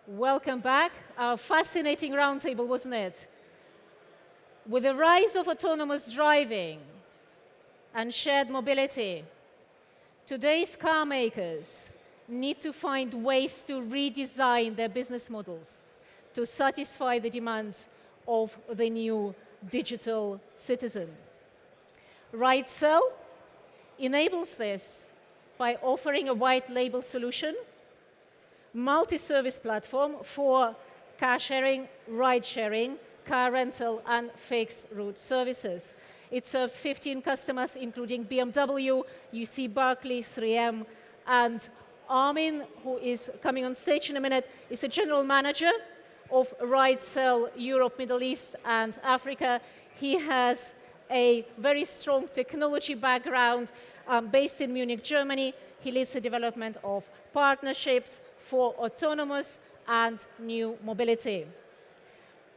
Welcome back. A fascinating roundtable, wasn't it? With the rise of autonomous driving and shared mobility, today's car makers need to find ways to redesign their business models to satisfy the demands of the new digital citizen. RideSharing enables this by offering a white label solution, multi-service platform for car sharing, ride sharing, car rental, and fixed route services. It serves 15 customers, including BMW, UC Berkeley, 3M, and Armin, who is coming on stage in a minute, is a general manager of RideSharing Europe, Middle East, and Africa. He has a very strong technology background based in Munich, Germany. He leads the development of partnerships for autonomous and new mobility.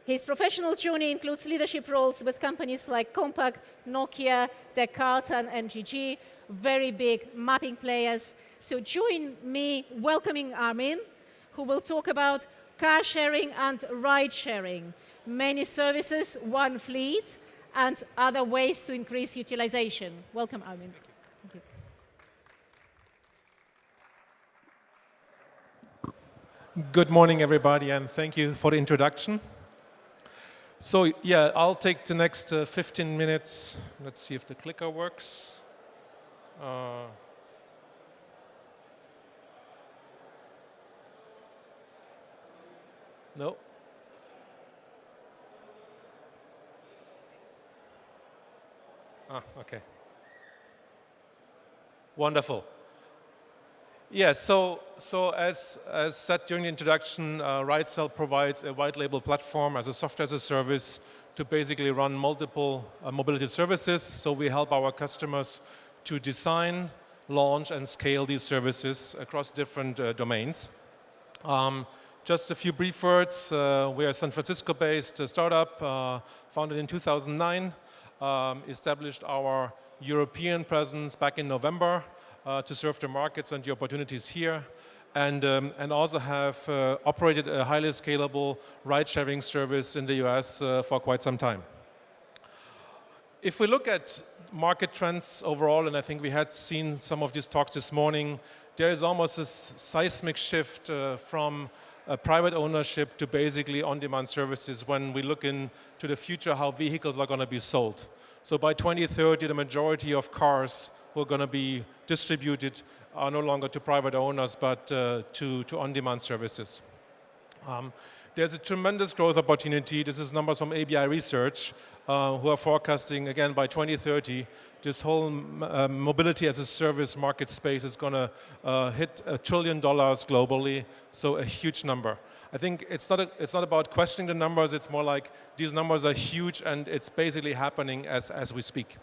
His professional journey includes leadership roles with companies like Compaq, Nokia, Descartes, and NGG, very big mapping players. So join me welcoming Armin, who will talk about car sharing and ride sharing, many services, one fleet, and other ways to increase utilization. Welcome, Armin. Thank you. Good morning, everybody, and thank you for the introduction. So, yeah, I'll take the next 15 minutes. Let's see if the clicker works. No. Okay. Wonderful. Yeah, so as said during the introduction, RideSharing provides a white label platform as a software as a service to basically run multiple mobility services. So we help our customers to design, launch, and scale these services across different domains. Just a few brief words. We are a San Francisco-based startup founded in 2009. Established our European presence back in November to serve the markets and the opportunities here, and also have operated a highly scalable ride-sharing service in the US for quite some time. If we look at market trends overall, and I think we had seen some of these talks this morning, there is almost a seismic shift from private ownership to basically on-demand services when we look into the future how vehicles are going to be sold. So by 2030, the majority of cars who are going to be distributed are no longer to private owners, but to on-demand services. There's a tremendous growth opportunity. This is numbers from ABI Research, who are forecasting, again, by 2030, this whole mobility as a service market space is going to hit $1 trillion globally, so a huge number. I think it's not about questioning the numbers, it's more like these numbers are huge and it's basically happening as we speak.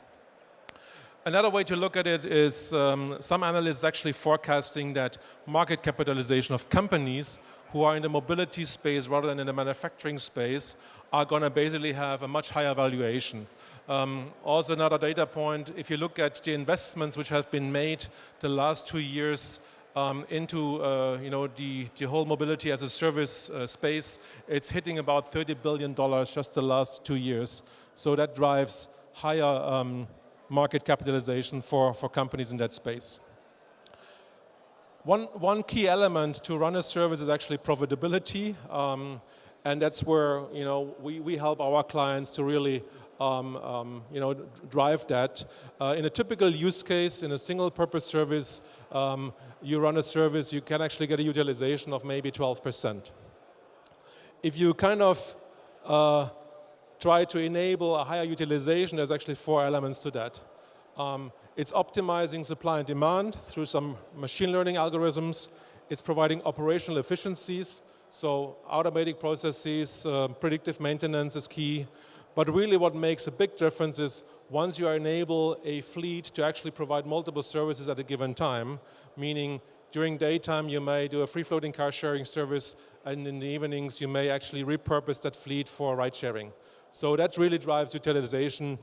Another way to look at it is some analysts actually forecasting that market capitalization of companies who are in the mobility space rather than in the manufacturing space are going to basically have a much higher valuation. Also another data point, if you look at the investments which have been made the last 2 years into the whole mobility as a service space, it's hitting about $30 billion just the last 2 years. So that drives higher market capitalization for companies in that space. One key element to run a service is actually profitability, and that's where we help our clients to really drive that. In a typical use case, in a single-purpose service, you run a service, you can actually get a utilization of maybe 12%. If you kind of try to enable a higher utilization, there's actually 4 elements to that. It's optimizing supply and demand through some machine learning algorithms. It's providing operational efficiencies, so automatic processes, predictive maintenance is key. But really what makes a big difference is once you enable a fleet to actually provide multiple services at a given time, meaning during daytime you may do a free-floating car sharing service, and in the evenings you may actually repurpose that fleet for ride sharing. So that really drives utilization.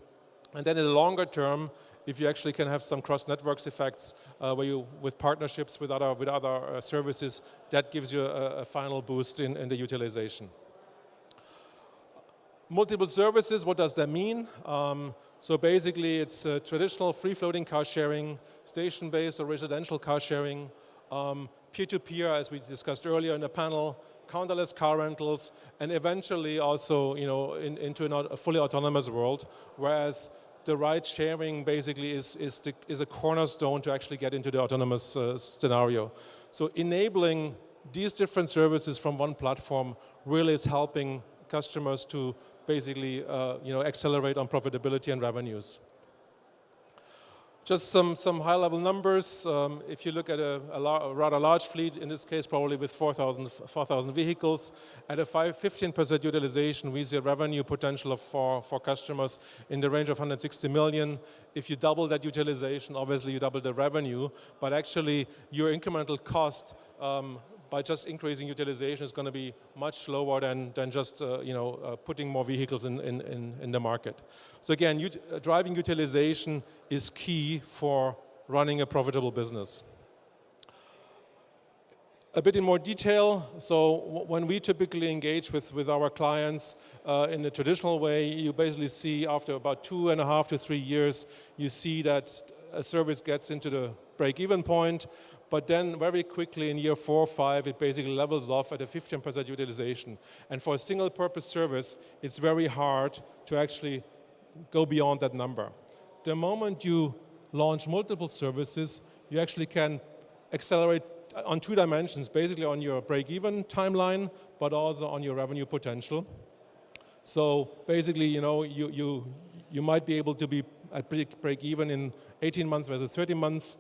And then in the longer term, if you actually can have some cross-networks effects where you, with partnerships with other services, that gives you a final boost in the utilization. Multiple services, what does that mean? So basically, it's traditional free-floating car sharing, station-based or residential car sharing, peer-to-peer, as we discussed earlier in the panel, counterless car rentals, and eventually also, into a fully autonomous world. Whereas the ride sharing basically is a cornerstone to actually get into the autonomous scenario. So enabling these different services from one platform really is helping customers to basically accelerate on profitability and revenues. Just some high-level numbers. If you look at a rather large fleet, in this case probably with 4,000 vehicles, at a 15% utilization, we see a revenue potential for customers in the range of 160 million. If you double that utilization, obviously you double the revenue, but actually your incremental cost by just increasing utilization is going to be much lower than just putting more vehicles in the market. So again, driving utilization is key for running a profitable business. A bit in more detail, so when we typically engage with our clients in the traditional way, you basically see after about 2.5 to 3 years, you see that a service gets into the break-even point, but then very quickly in year 4 or 5, it basically levels off at a 15% utilization. And for a single purpose service, it's very hard to actually go beyond that number. The moment you launch multiple services, you actually can accelerate on 2 dimensions, basically on your break-even timeline, but also on your revenue potential. So basically, you might be able to be at break-even in 18 months versus 30 months.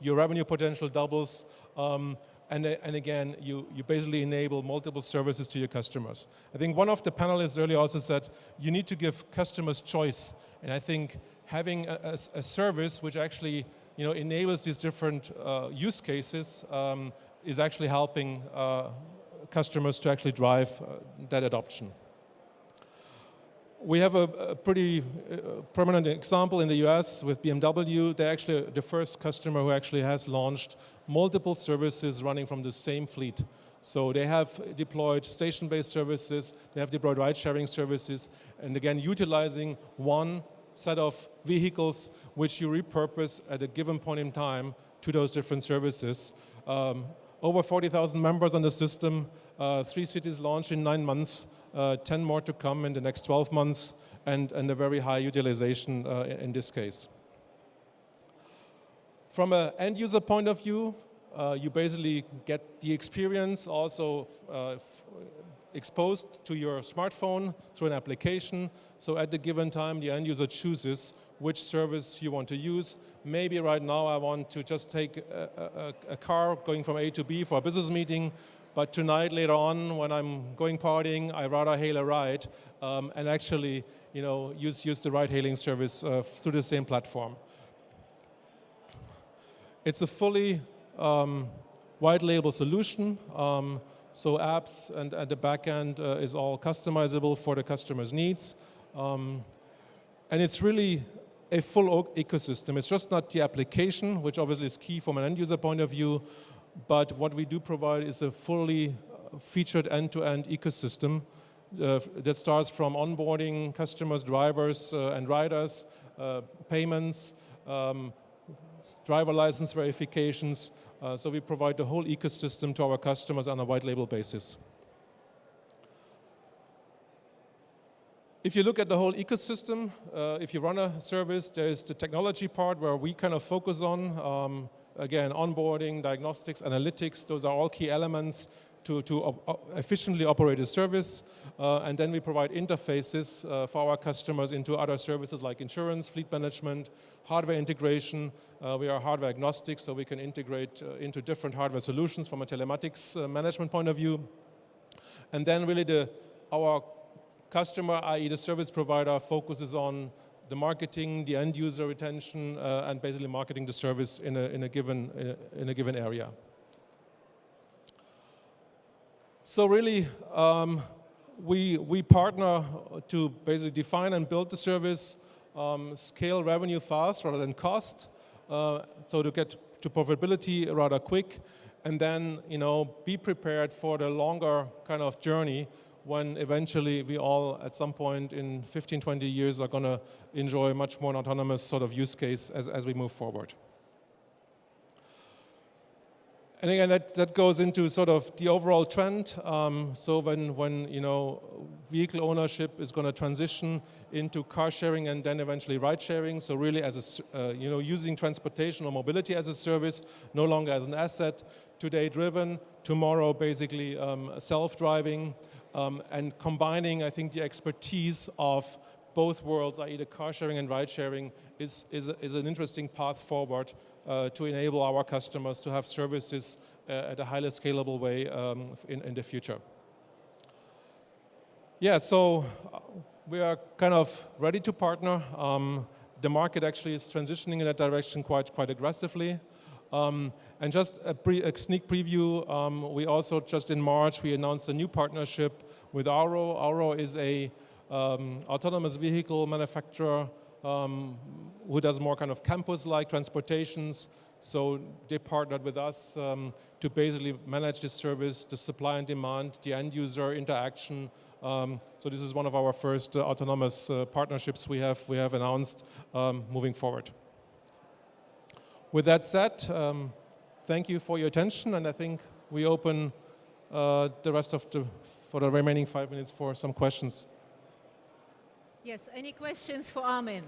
Your revenue potential doubles. And again, you basically enable multiple services to your customers. I think one of the panelists earlier also said, you need to give customers choice. And I think having a service which actually enables these different use cases is actually helping customers to actually drive that adoption. We have a pretty prominent example in the US with BMW. They're actually the first customer who actually has launched multiple services running from the same fleet. So they have deployed station-based services, they have deployed ride-sharing services, and again, utilizing one set of vehicles which you repurpose at a given point in time to those different services. Over 40,000 members on the system, 3 cities launched in 9 months, 10 more to come in the next 12 months, and a very high utilization in this case. From an end user point of view, you basically get the experience also exposed to your smartphone through an application. So at the given time, the end user chooses which service you want to use. Maybe right now I want to just take a car going from A to B for a business meeting, but tonight, later on, when I'm going partying, I'd rather hail a ride and actually use the ride-hailing service through the same platform. It's a fully white label solution. So apps and at the back end is all customizable for the customer's needs. And it's really a full ecosystem. It's just not the application, which obviously is key from an end user point of view, but what we do provide is a fully featured end-to-end ecosystem that starts from onboarding customers, drivers, and riders, payments, driver license verifications. So we provide the whole ecosystem to our customers on a white label basis. If you look at the whole ecosystem, if you run a service, there's the technology part where we kind of focus on, again, onboarding, diagnostics, analytics. Those are all key elements to efficiently operate a service. And then we provide interfaces for our customers into other services like insurance, fleet management, hardware integration. We are hardware agnostic, so we can integrate into different hardware solutions from a telematics management point of view. And then really our customer, i.e. the service provider, focuses on the marketing, the end user retention, and basically marketing the service in a given area. So really, we partner to basically define and build the service. scale revenue fast rather than cost, so to get to profitability rather quick, and then be prepared for the longer kind of journey when eventually we all at some point in 15, 20 years are going to enjoy much more an autonomous sort of use case as we move forward. And again, that goes into sort of the overall trend. So when vehicle ownership is going to transition into car sharing and then eventually ride sharing. So really as a using transportation or mobility as a service, no longer as an asset. Today driven, tomorrow basically self-driving, and combining, I think, the expertise of both worlds, i.e. the car sharing and ride sharing, is an interesting path forward to enable our customers to have services at a highly scalable way in the future. Yeah, so we are kind of ready to partner. The market actually is transitioning in that direction quite aggressively. And just a sneak preview, we also just in March, we announced a new partnership with Auro. Auro is a autonomous vehicle manufacturer who does more kind of campus-like transportations. So they partnered with us to basically manage this service, the supply and demand, the end user interaction. So this is one of our first autonomous partnerships we have announced moving forward. With that said, thank you for your attention, and I think we open the rest of for the remaining 5 minutes for some questions. Yes, any questions for Armin?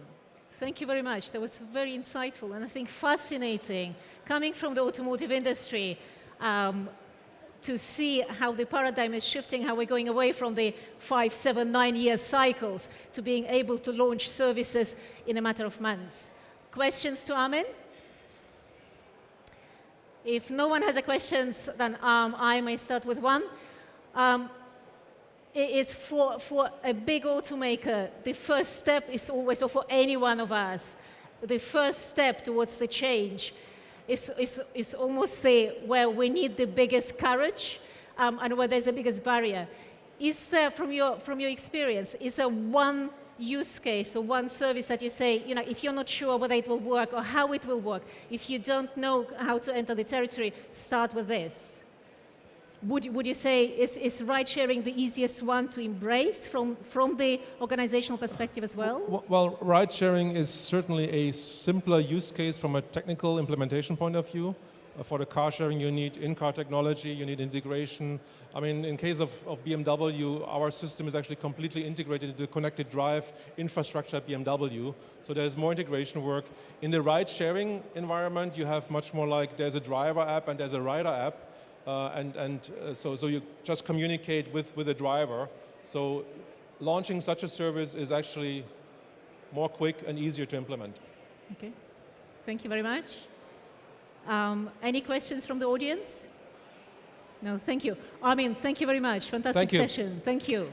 Thank you very much. That was very insightful and I think fascinating, coming from the automotive industry, to see how the paradigm is shifting, how we're going away from the 5, 7, 9 year cycles to being able to launch services in a matter of months. Questions to Armin? If no one has a questions, then I may start with one. It is for a big automaker, the first step is always, or for any one of us, the first step towards the change is almost where we need the biggest courage and where there's the biggest barrier. Is there, from your experience, is there one use case or one service that you say, if you're not sure whether it will work or how it will work, if you don't know how to enter the territory, start with this? Would you say, is ride-sharing the easiest one to embrace from the organizational perspective as well? Well, ride-sharing is certainly a simpler use case from a technical implementation point of view. For the car sharing, you need in-car technology, you need integration. I mean, in case of BMW, our system is actually completely integrated into the connected drive infrastructure at BMW. So there's more integration work. In the ride-sharing environment, you have much more like there's a driver app and there's a rider app. So you just communicate with the driver. So launching such a service is actually more quick and easier to implement. Okay, thank you very much. Any questions from the audience? No, thank you. Armin, thank you very much. Fantastic session. Thank you.